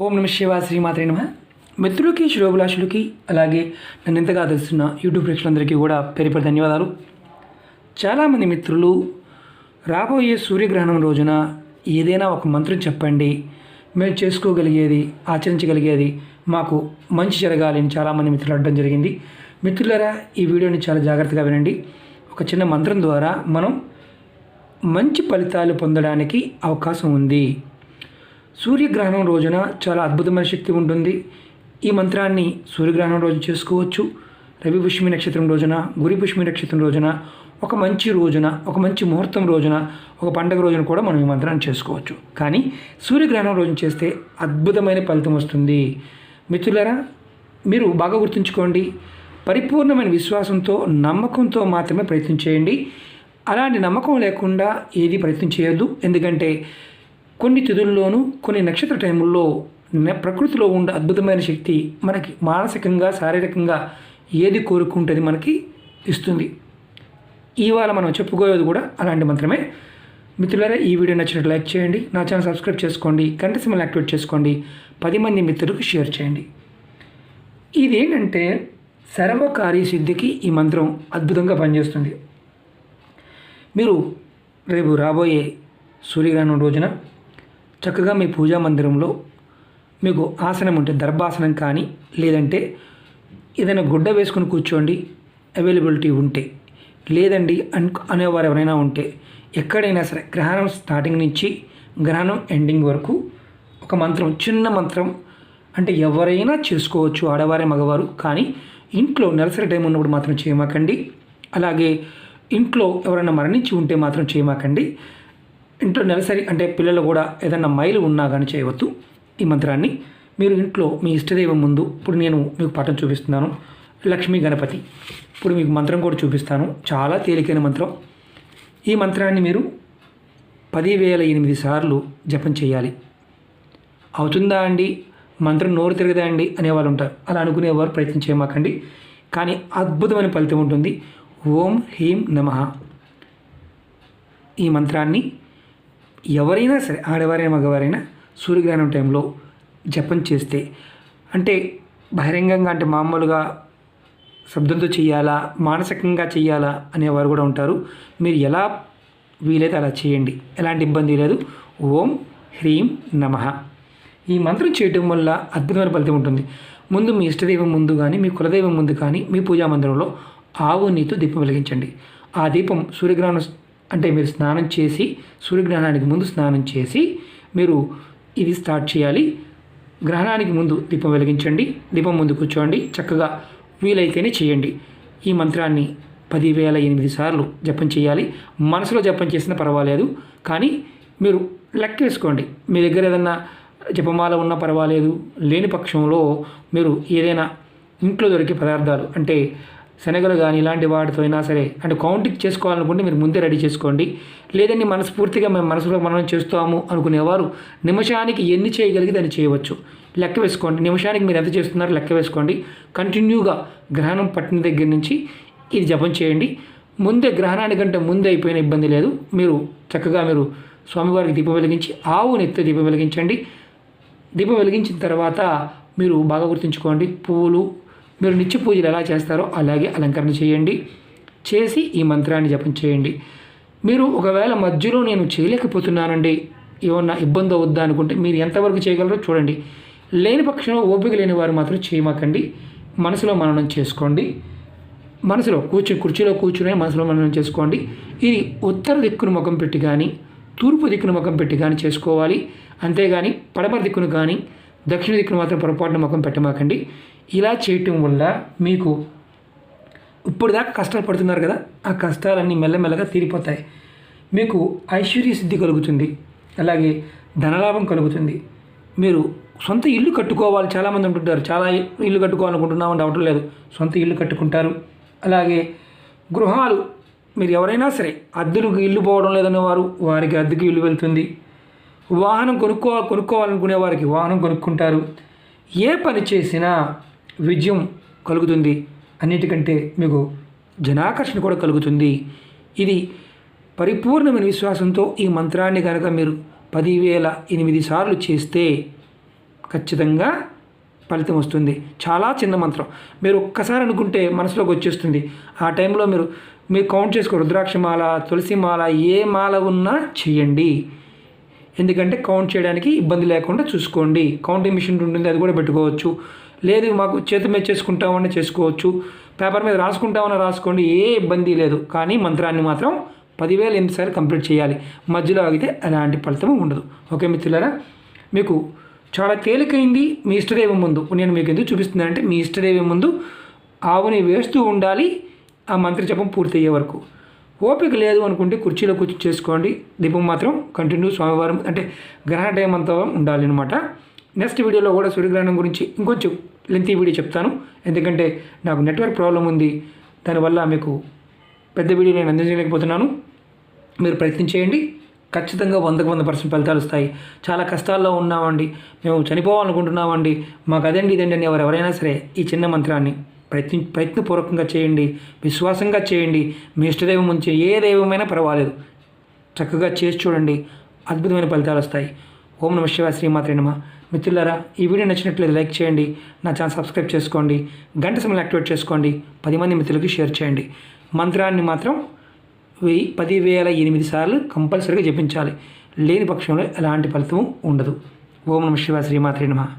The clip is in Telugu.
ఓం నమ శివాయ శ్రీమాత్రే నమః. మిత్రులకి శ్రేయోభిలాషులకి అలాగే నన్ను ఎంతగా ఆదరిస్తున్న యూట్యూబ్ ప్రేక్షకులందరికీ కూడా పేరు ధన్యవాదాలు. చాలామంది మిత్రులు రాబోయే సూర్యగ్రహణం రోజున ఏదైనా ఒక మంత్రం చెప్పండి, మేము చేసుకోగలిగేది ఆచరించగలిగేది, మాకు మంచి జరగాలి అని చాలామంది మిత్రులు అడగడం జరిగింది. మిత్రులారా, ఈ వీడియోని చాలా జాగ్రత్తగా వినండి. ఒక చిన్న మంత్రం ద్వారా మనం మంచి ఫలితాలు పొందడానికి అవకాశం ఉంది. సూర్యగ్రహణం రోజున చాలా అద్భుతమైన శక్తి ఉంటుంది. ఈ మంత్రాన్ని సూర్యగ్రహణం రోజు చేసుకోవచ్చు. రవి పుష్మి నక్షత్రం రోజున, గురి పుష్మి నక్షత్రం రోజున, ఒక మంచి రోజున, ఒక మంచి ముహూర్తం రోజున, ఒక పండుగ రోజున కూడా మనం ఈ మంత్రాన్ని చేసుకోవచ్చు. కానీ సూర్యగ్రహణం రోజున చేస్తే అద్భుతమైన ఫలితం వస్తుంది. మిత్రులారా, మీరు బాగా గుర్తుంచుకోండి. పరిపూర్ణమైన విశ్వాసంతో, నమ్మకంతో మాత్రమే ప్రయత్నం చేయండి. అలాంటి నమ్మకం లేకుండా ఏది ప్రయత్నం చేయొద్దు. ఎందుకంటే కొన్ని తిథుల్లోనూ, కొన్ని నక్షత్ర టైముల్లో ప్రకృతిలో ఉండే అద్భుతమైన శక్తి మనకి మానసికంగా, శారీరకంగా ఏది కోరుకుంటుంది మనకి ఇస్తుంది. ఇవాళ మనం చెప్పుకోయేది కూడా అలాంటి మంత్రమే. మిత్రులారా, ఈ వీడియో నచ్చినట్లు లైక్ చేయండి, నా ఛానల్ సబ్స్క్రైబ్ చేసుకోండి, గంట సింబల్ యాక్టివేట్ చేసుకోండి, 10 మంది మిత్రులకు షేర్ చేయండి. ఇదేంటంటే సర్వకార్య సిద్ధికి ఈ మంత్రం అద్భుతంగా పనిచేస్తుంది. మీరు రేపు రాబోయే సూర్యగ్రహణం రోజున చక్కగా మీ పూజా మందిరంలో మీకు ఆసనం ఉంటే దర్భాసనం కానీ, లేదంటే ఏదైనా గుడ్డ వేసుకుని కూర్చోండి అవైలబిలిటీ ఉంటే, లేదండి అనేవారు ఎవరైనా ఉంటే, ఎక్కడైనా సరే గ్రహణం స్టార్టింగ్ నుంచి గ్రహణం ఎండింగ్ వరకు ఒక మంత్రం, చిన్న మంత్రం అంటే ఎవరైనా చేసుకోవచ్చు, ఆడవారే మగవారు. కానీ ఇంట్లో నెలసరి టైం ఉన్నప్పుడు మాత్రం చేయమాకండి. అలాగే ఇంట్లో ఎవరైనా మరణించి ఉంటే మాత్రం చేయమాకండి. ఇంట్లో నెలసరి అంటే పిల్లలు కూడా ఏదైనా మైలు ఉన్నా కానీ చేయవద్దు. ఈ మంత్రాన్ని మీరు ఇంట్లో మీ ఇష్టదైవం ముందు, ఇప్పుడు నేను మీకు పాఠం చూపిస్తున్నాను, లక్ష్మీ గణపతి. ఇప్పుడు మీకు మంత్రం కూడా చూపిస్తాను. చాలా తేలికైన మంత్రం. ఈ మంత్రాన్ని మీరు 10,008 సార్లు జపం చేయాలి. అవుతుందా అండి, మంత్రం నోరు తిరగదా అండి అనేవాళ్ళు ఉంటారు. అలా అనుకునేవారు ప్రయత్నం చేయమాకండి. కానీ అద్భుతమైన ఫలితం ఉంటుంది. ఓం హ్రీం నమః. ఈ మంత్రాన్ని ఎవరైనా సరే, ఆడవారైనా మగవారైనా సూర్యగ్రహణం టైంలో జపం చేస్తే, అంటే బహిరంగంగా అంటే మామూలుగా శబ్దంతో చేయాలా, మానసికంగా చేయాలా అనేవారు కూడా ఉంటారు. మీరు ఎలా వీలైతే అలా చేయండి, ఎలాంటి ఇబ్బంది లేదు. ఓం హ్రీం నమః. ఈ మంత్రం చేయటం వల్ల అద్భుతమైన ఫలితం ఉంటుంది. ముందు మీ ఇష్టదైవం ముందు కానీ, మీ కులదైవం ముందు కానీ, మీ పూజా మందిరంలో ఆవు నీతో దీపం వెలిగించండి. ఆ దీపం సూర్యగ్రహణం అంటే మీరు స్నానం చేసి, సూర్యగ్రహణానికి ముందు స్నానం చేసి మీరు ఇది స్టార్ట్ చేయాలి. గ్రహణానికి ముందు దీపం వెలిగించండి, దీపం ముందు కూర్చోండి, చక్కగా వీలైతేనే చేయండి. ఈ మంత్రాన్ని 10,008 సార్లు జపం చేయాలి. మనసులో జపం చేసినా పర్వాలేదు, కానీ మీరు లెక్క వేసుకోండి. మీ దగ్గర ఏదన్నా జపమాల ఉన్నా పర్వాలేదు. లేని పక్షంలో మీరు ఏదైనా ఇంట్లో దొరికే పదార్థాలు అంటే శనగలు కానీ ఇలాంటి వాటితో అయినా సరే, అంటే కౌంటింగ్ చేసుకోవాలనుకుంటే మీరు ముందే రెడీ చేసుకోండి. లేదండి మనస్ఫూర్తిగా మేము మనసులో మనం చేస్తాము అనుకునేవారు నిమిషానికి ఎన్ని చేయగలిగి దాన్ని చేయవచ్చు. లెక్క వేసుకోండి. నిమిషానికి మీరు ఎంత చేస్తున్నారో లెక్క వేసుకోండి. కంటిన్యూగా గ్రహణం పట్టిన దగ్గర నుంచి ఇది జపం చేయండి. ముందే గ్రహణానికంటే ముందే అయిపోయిన ఇబ్బంది లేదు. మీరు చక్కగా మీరు స్వామివారికి దీపం వెలిగించి, ఆవు నెత్తి దీపం వెలిగించండి. దీపం వెలిగించిన తర్వాత మీరు బాగా గుర్తుంచుకోండి, పువ్వులు మీరు నిత్య పూజలు ఎలా చేస్తారో అలాగే అలంకరణ చేయండి. చేసి ఈ మంత్రాన్ని జపం చేయండి. మీరు ఒకవేళ మధ్యలో నేను చేయలేకపోతున్నానండి, ఏమన్నా ఇబ్బంది అవుద్దా అనుకుంటే మీరు ఎంతవరకు చేయగలరో చూడండి. లేని పక్షంలో ఓపిక లేని వారు మాత్రం చేయమాకండి. మనసులో మననం చేసుకోండి. మనసులో కుర్చీలో కూర్చునే మనసులో మననం చేసుకోండి. ఇది ఉత్తర దిక్కును ముఖం పెట్టి కానీ, తూర్పు దిక్కును ముఖం పెట్టి కానీ చేసుకోవాలి. అంతేగాని పడమర దిక్కును కానీ, దక్షిణ దిక్కును మాత్రం పొరపాటున ముఖం పెట్టమాకండి. ఇలా చేయటం వల్ల మీకు ఇప్పుడు దాకా కష్టాలు పడుతున్నారు కదా, ఆ కష్టాలన్నీ మెల్లమెల్లగా తీరిపోతాయి. మీకు ఐశ్వర్య సిద్ధి కలుగుతుంది. అలాగే ధనలాభం కలుగుతుంది. మీరు సొంత ఇల్లు కట్టుకోవాలి, చాలామంది ఉంటుంటారు. చాలా ఇల్లు కట్టుకోవాలనుకుంటున్నామని అవటం లేదు, సొంత ఇల్లు కట్టుకుంటారు. అలాగే గృహాలు మీరు ఎవరైనా సరే అద్దెలకు ఇల్లు పోవడం లేదనే వారు వారికి అద్దెకి ఇల్లు వెళ్తుంది. వాహనం కొనుక్కోవాలనుకునే వారికి వాహనం కొనుక్కుంటారు. ఏ పని చేసినా విజయం కలుగుతుంది. అన్నిటికంటే మీకు జనాకర్షణ కూడా కలుగుతుంది. ఇది పరిపూర్ణమైన విశ్వాసంతో ఈ మంత్రాన్ని కనుక మీరు 10,008 సార్లు చేస్తే ఖచ్చితంగా ఫలితం వస్తుంది. చాలా చిన్న మంత్రం. మీరు ఒక్కసారి అనుకుంటే మనసులోకి వచ్చేస్తుంది. ఆ టైంలో మీరు కౌంట్ చేసుకో, రుద్రాక్ష మాల, తులసి మాల, ఏ మాల ఉన్నా చేయండి. ఎందుకంటే కౌంట్ చేయడానికి ఇబ్బంది లేకుండా చూసుకోండి. కౌంటింగ్ మిషన్ ఉంటుంది, అది కూడా పెట్టుకోవచ్చు. లేదు మాకు చేతి మీద చేసుకుంటామని చేసుకోవచ్చు, పేపర్ మీద రాసుకుంటామని రాసుకోండి, ఏ ఇబ్బంది లేదు. కానీ మంత్రాన్ని మాత్రం 10,000 ఎన్నిసార్లు కంప్లీట్ చేయాలి. మధ్యలో ఆగితే ఎలాంటి ఫలితం ఉండదు. ఓకే మిత్రులారా, మీకు చాలా తేలికైంది. మీ ఇష్టదైవం ముందు నేను మీకు ఎందుకు చూపిస్తున్నానంటే, మీ ఇష్టదైవం ముందు ఆవుని వేస్తూ ఉండాలి ఆ మంత్ర జపం పూర్తయ్యే వరకు. ఓపిక లేదు అనుకుంటే కుర్చీలో కూర్చొని చేసుకోండి. దీపం మాత్రం కంటిన్యూ స్వామివారం అంటే గ్రహణ టైం అంతా ఉండాలి అనమాట. నెక్స్ట్ వీడియోలో కూడా సూర్యగ్రహణం గురించి ఇంకొంచెం లెంతీ వీడియో చెప్తాను. ఎందుకంటే నాకు నెట్వర్క్ ప్రాబ్లం ఉంది, దానివల్ల మీకు పెద్ద వీడియో నేను అందించలేకపోతున్నాను. మీరు ప్రయత్నం చేయండి, ఖచ్చితంగా 100% ఫలితాలు వస్తాయి. చాలా కష్టాల్లో ఉన్నామండి, మేము చనిపోవాలనుకుంటున్నామండి, మాకు అదండి ఇదండి అని ఎవరైనా సరే ఈ చిన్న మంత్రాన్ని ప్రయత్నపూర్వకంగా చేయండి, విశ్వాసంగా చేయండి. మీ ఇష్టదైవం నుంచి ఏ దైవమైనా పర్వాలేదు, చక్కగా చేసి చూడండి, అద్భుతమైన ఫలితాలు వస్తాయి. ఓం నమః శివాయ, శ్రీమాత్రే నమః. మిత్రులారా, ఈ వీడియో నచ్చినట్లయితే లైక్ చేయండి, నా ఛానల్ సబ్స్క్రైబ్ చేసుకోండి, గంట సమయం యాక్టివేట్ చేసుకోండి, 10 మంది మిత్రులకి షేర్ చేయండి. మంత్రాన్ని మాత్రం 10,008 సార్లు కంపల్సరీగా జపించాలి. లేని పక్షంలో ఎలాంటి ఫలితం ఉండదు. ఓం నమః శివాయ, శ్రీమాత్రే నమః.